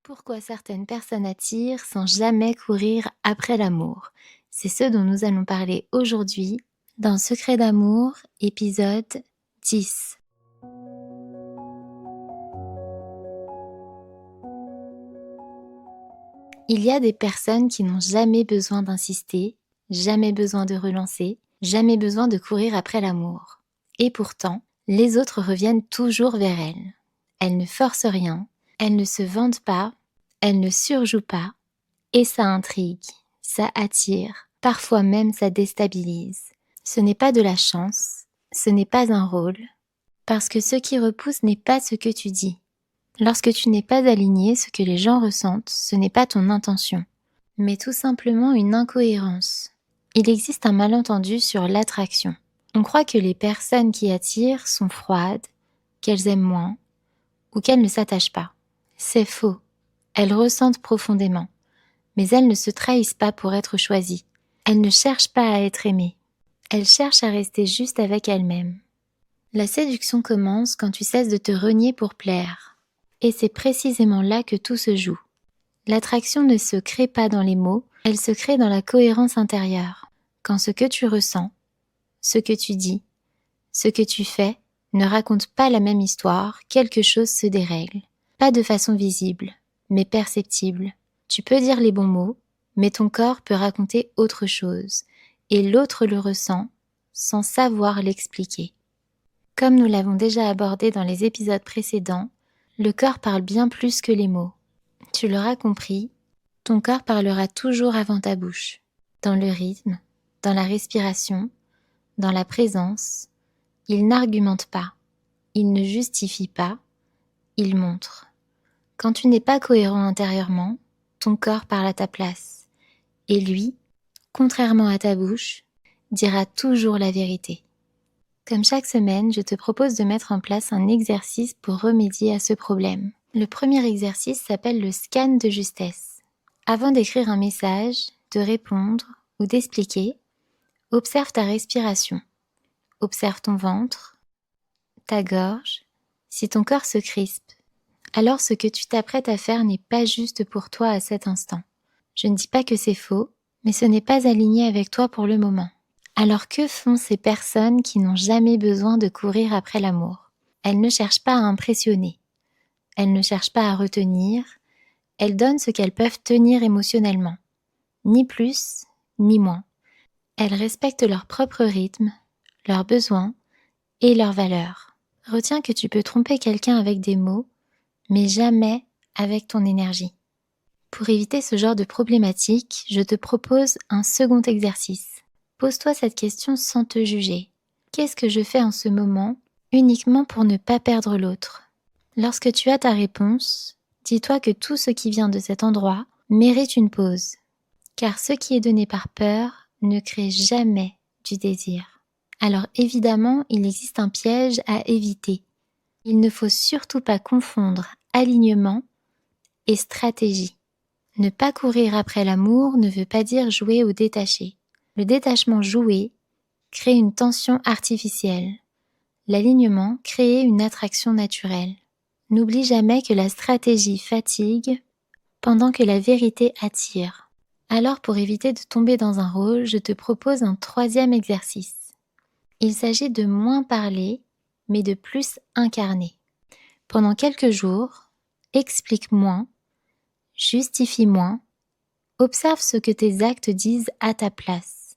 Pourquoi certaines personnes attirent sans jamais courir après l'amour? C'est ce dont nous allons parler aujourd'hui dans Secret d'amour, épisode 10. Il y a des personnes qui n'ont jamais besoin d'insister, jamais besoin de relancer, jamais besoin de courir après l'amour. Et pourtant, les autres reviennent toujours vers elles. Elles ne forcent rien, elles ne se vendent pas, elles ne surjouent pas, et ça intrigue, ça attire, parfois même ça déstabilise. Ce n'est pas de la chance, ce n'est pas un rôle, parce que ce qui repousse n'est pas ce que tu dis. Lorsque tu n'es pas aligné, ce que les gens ressentent, ce n'est pas ton intention, mais tout simplement une incohérence. Il existe un malentendu sur l'attraction. On croit que les personnes qui attirent sont froides, qu'elles aiment moins, ou qu'elles ne s'attachent pas. C'est faux. Elles ressentent profondément, mais elles ne se trahissent pas pour être choisies. Elles ne cherchent pas à être aimées. Elles cherchent à rester juste avec elles-mêmes. La séduction commence quand tu cesses de te renier pour plaire. Et c'est précisément là que tout se joue. L'attraction ne se crée pas dans les mots, elle se crée dans la cohérence intérieure. Quand ce que tu ressens, ce que tu dis, ce que tu fais ne raconte pas la même histoire, quelque chose se dérègle. Pas de façon visible, mais perceptible. Tu peux dire les bons mots, mais ton corps peut raconter autre chose, et l'autre le ressent sans savoir l'expliquer. Comme nous l'avons déjà abordé dans les épisodes précédents, le corps parle bien plus que les mots. Tu l'auras compris, ton corps parlera toujours avant ta bouche, dans le rythme, dans la respiration, dans la présence. Il n'argumente pas, il ne justifie pas, il montre. Quand tu n'es pas cohérent intérieurement, ton corps parle à ta place. Et lui, contrairement à ta bouche, dira toujours la vérité. Comme chaque semaine, je te propose de mettre en place un exercice pour remédier à ce problème. Le premier exercice s'appelle le scan de justesse. Avant d'écrire un message, de répondre ou d'expliquer, observe ta respiration. Observe ton ventre, ta gorge, si ton corps se crispe. Alors ce que tu t'apprêtes à faire n'est pas juste pour toi à cet instant. Je ne dis pas que c'est faux, mais ce n'est pas aligné avec toi pour le moment. Alors que font ces personnes qui n'ont jamais besoin de courir après l'amour? Elles ne cherchent pas à impressionner. Elles ne cherchent pas à retenir. Elles donnent ce qu'elles peuvent tenir émotionnellement. Ni plus, ni moins. Elles respectent leur propre rythme, leurs besoins et leurs valeurs. Retiens que tu peux tromper quelqu'un avec des mots, mais jamais avec ton énergie. Pour éviter ce genre de problématique, je te propose un second exercice. Pose-toi cette question sans te juger. Qu'est-ce que je fais en ce moment uniquement pour ne pas perdre l'autre? Lorsque tu as ta réponse, dis-toi que tout ce qui vient de cet endroit mérite une pause. Car ce qui est donné par peur ne crée jamais du désir. Alors évidemment, il existe un piège à éviter. Il ne faut surtout pas confondre alignement et stratégie. Ne pas courir après l'amour ne veut pas dire jouer au détaché. Le détachement joué crée une tension artificielle. L'alignement crée une attraction naturelle. N'oublie jamais que la stratégie fatigue pendant que la vérité attire. Alors pour éviter de tomber dans un rôle, je te propose un troisième exercice. Il s'agit de moins parler, mais de plus incarner. Pendant quelques jours, explique moins, justifie moins, observe ce que tes actes disent à ta place.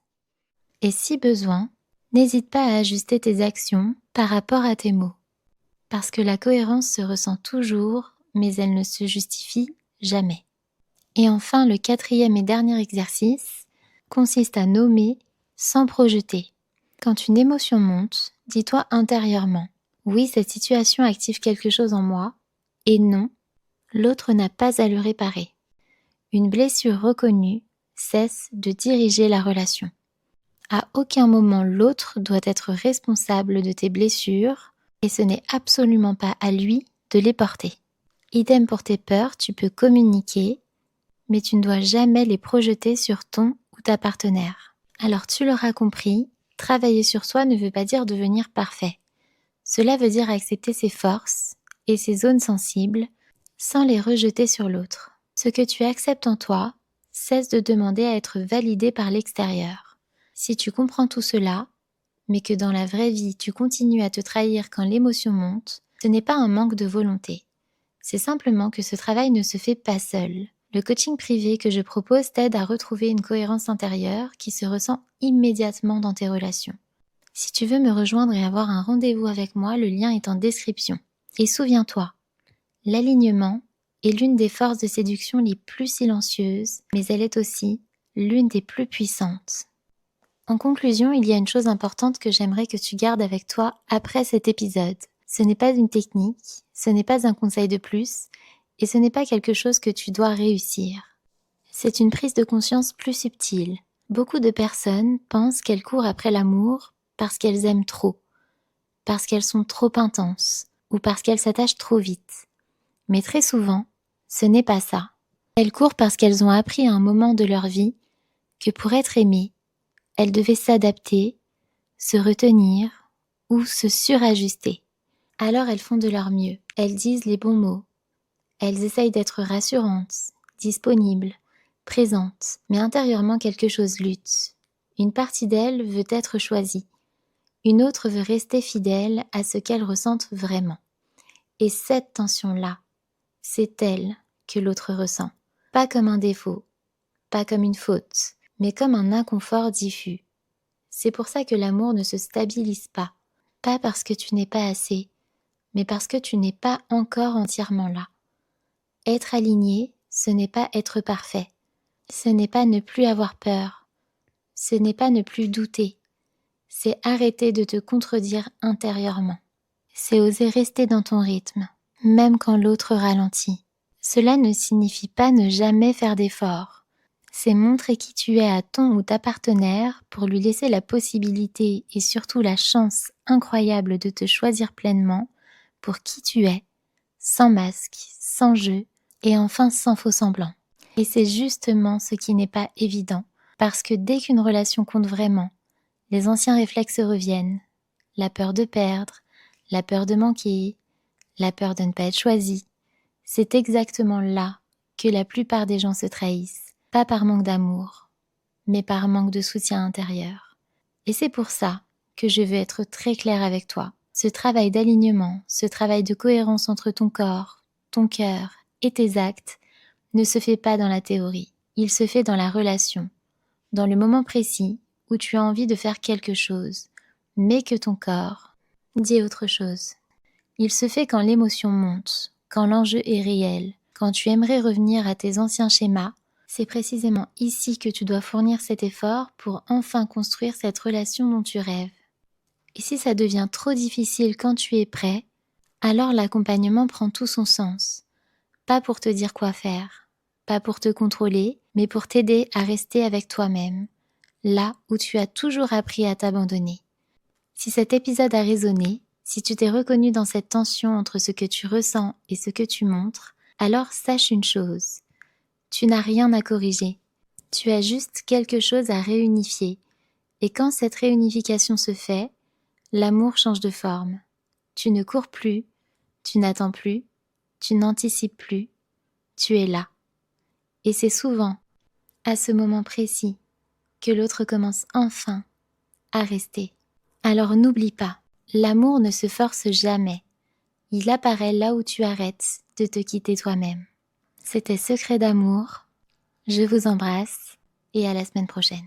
Et si besoin, n'hésite pas à ajuster tes actions par rapport à tes mots. Parce que la cohérence se ressent toujours, mais elle ne se justifie jamais. Et enfin, le quatrième et dernier exercice consiste à nommer sans projeter. Quand une émotion monte, dis-toi intérieurement « Oui, cette situation active quelque chose en moi » et « Non, l'autre n'a pas à le réparer ». Une blessure reconnue cesse de diriger la relation. À aucun moment l'autre doit être responsable de tes blessures et ce n'est absolument pas à lui de les porter. Idem pour tes peurs, tu peux communiquer, mais tu ne dois jamais les projeter sur ton ou ta partenaire. Alors tu l'auras compris, travailler sur soi ne veut pas dire devenir parfait. Cela veut dire accepter ses forces et ses zones sensibles sans les rejeter sur l'autre. Ce que tu acceptes en toi cesse de demander à être validé par l'extérieur. Si tu comprends tout cela, mais que dans la vraie vie tu continues à te trahir quand l'émotion monte, ce n'est pas un manque de volonté. C'est simplement que ce travail ne se fait pas seul. Le coaching privé que je propose t'aide à retrouver une cohérence intérieure qui se ressent immédiatement dans tes relations. Si tu veux me rejoindre et avoir un rendez-vous avec moi, le lien est en description. Et souviens-toi, l'alignement est l'une des forces de séduction les plus silencieuses, mais elle est aussi l'une des plus puissantes. En conclusion, il y a une chose importante que j'aimerais que tu gardes avec toi après cet épisode. Ce n'est pas une technique, ce n'est pas un conseil de plus, et ce n'est pas quelque chose que tu dois réussir. C'est une prise de conscience plus subtile. Beaucoup de personnes pensent qu'elles courent après l'amour parce qu'elles aiment trop, parce qu'elles sont trop intenses, ou parce qu'elles s'attachent trop vite. Mais très souvent, ce n'est pas ça. Elles courent parce qu'elles ont appris à un moment de leur vie que pour être aimées, elles devaient s'adapter, se retenir ou se surajuster. Alors elles font de leur mieux, elles disent les bons mots, elles essayent d'être rassurantes, disponibles, présentes, mais intérieurement quelque chose lutte. Une partie d'elles veut être choisie, une autre veut rester fidèle à ce qu'elle ressente vraiment. Et cette tension-là, c'est elle que l'autre ressent. Pas comme un défaut, pas comme une faute, mais comme un inconfort diffus. C'est pour ça que l'amour ne se stabilise pas. Pas parce que tu n'es pas assez, mais parce que tu n'es pas encore entièrement là. Être aligné, ce n'est pas être parfait. Ce n'est pas ne plus avoir peur. Ce n'est pas ne plus douter. C'est arrêter de te contredire intérieurement. C'est oser rester dans ton rythme, même quand l'autre ralentit. Cela ne signifie pas ne jamais faire d'efforts. C'est montrer qui tu es à ton ou ta partenaire pour lui laisser la possibilité et surtout la chance incroyable de te choisir pleinement pour qui tu es, sans masque, sans jeu et enfin sans faux semblant. Et c'est justement ce qui n'est pas évident, parce que dès qu'une relation compte vraiment, les anciens réflexes reviennent. La peur de perdre, la peur de manquer, la peur de ne pas être choisi. C'est exactement là que la plupart des gens se trahissent, pas par manque d'amour, mais par manque de soutien intérieur. Et c'est pour ça que je veux être très claire avec toi. Ce travail d'alignement, ce travail de cohérence entre ton corps, ton cœur et tes actes ne se fait pas dans la théorie. Il se fait dans la relation, dans le moment précis où tu as envie de faire quelque chose, mais que ton corps dit autre chose. Il se fait quand l'émotion monte, quand l'enjeu est réel, quand tu aimerais revenir à tes anciens schémas. C'est précisément ici que tu dois fournir cet effort pour enfin construire cette relation dont tu rêves. Et si ça devient trop difficile quand tu es prêt, alors l'accompagnement prend tout son sens. Pas pour te dire quoi faire, pas pour te contrôler, mais pour t'aider à rester avec toi-même, là où tu as toujours appris à t'abandonner. Si cet épisode a résonné, si tu t'es reconnu dans cette tension entre ce que tu ressens et ce que tu montres, alors sache une chose, tu n'as rien à corriger, tu as juste quelque chose à réunifier. Et quand cette réunification se fait, l'amour change de forme. Tu ne cours plus, tu n'attends plus, tu n'anticipes plus, tu es là. Et c'est souvent, à ce moment précis, que l'autre commence enfin à rester. Alors n'oublie pas, l'amour ne se force jamais. Il apparaît là où tu arrêtes de te quitter toi-même. C'était Secret d'amour. Je vous embrasse et à la semaine prochaine.